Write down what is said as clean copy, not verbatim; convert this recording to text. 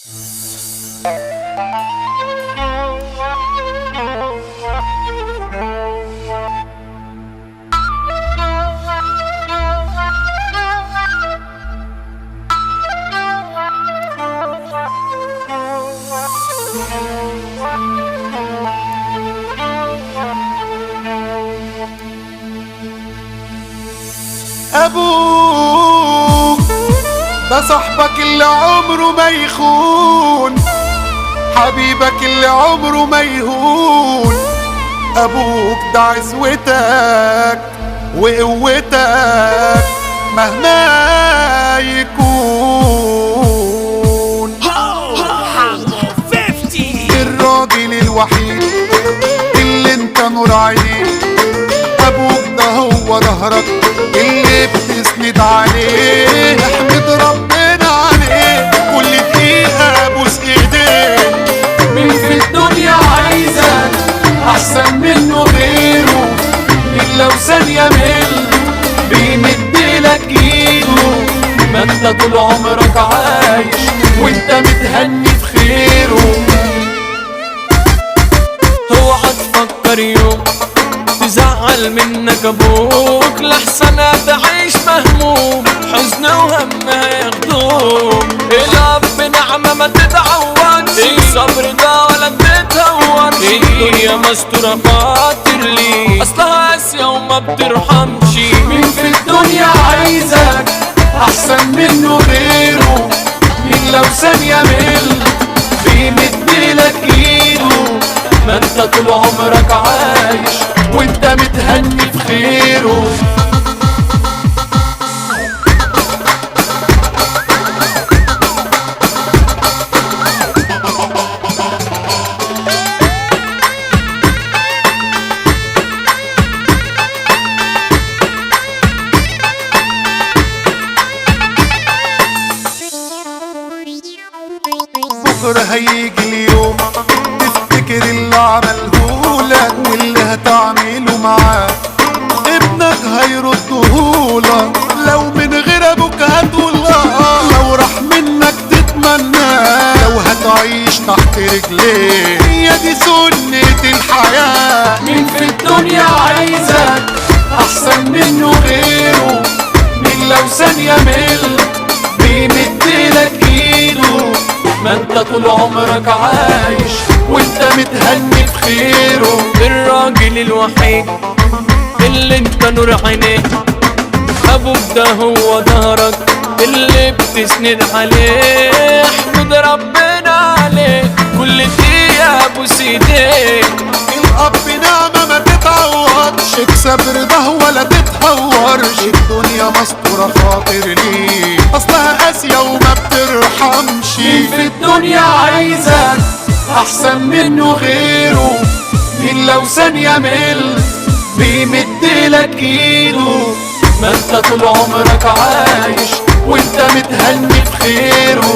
ابوك ده صاحبك اللي عمره ما يخون، حبيبك اللي عمره ما يهون. ابوك ده عزوتك وقوتك مهما يكون. الراجل الوحيد اللي انت نور عينيه، ابوك ده هو ظهرك اللي بتسند عليه. احمد ربنا عليه كل دقيقة بوس ايديه. مين في الدنيا عايزك احسن منه غيره؟ مين لو ثانية بيمدلك ايده؟ ما انت طول عمرك عايش وانت متهني في خيره. اوعى تفكر يوم تزعل منك ابوك، لحسن هتعيش مهموم حزن وهم هياخدوك. الاب نعمة ما تتعودش، الصبر ده ولا تتهورش. الدنيا مستورة خاطر ليه، اصلها قاسية وما بترحمش. مين في الدنيا عايزك احسن منه غيره؟ مين لو ثانية بيمدلك ايده؟ ما انت طول عمرك عايش وانت متهني في خيره. بكرة هيجي اليوم تفتكر اللي عملهولك واللي هتعمله معاه. ابنك هيردهولك لو من غير ابوك هتقول لو راح منك تتمناه. لو هتعيش تحت رجليه هي دي سنة الحياة. مين في الدنيا عايزك احسن منه غيره؟ مين لو ثانية بيمدلك ايده؟ ما انت طول عمرك عايش وانت متهني في خيره. الراجل الوحيد اللي انت نور عينيه، ابوك ده هو ظهرك اللي بتسند عليه. احمد ربنا عليه كل دقيقة بوس ايديه. الاب نعمة ما تتعوضش، اكسب رضاه ولا تتهورش. الدنيا مستورة خاطر ليه، اصلها قاسية وما بترحمش. مين في الدنيا عايزك احسن منه غيره؟ مين لو ثانية بيمدلك ايده؟ ما انت طول عمرك عايش وانت متهني في خيره.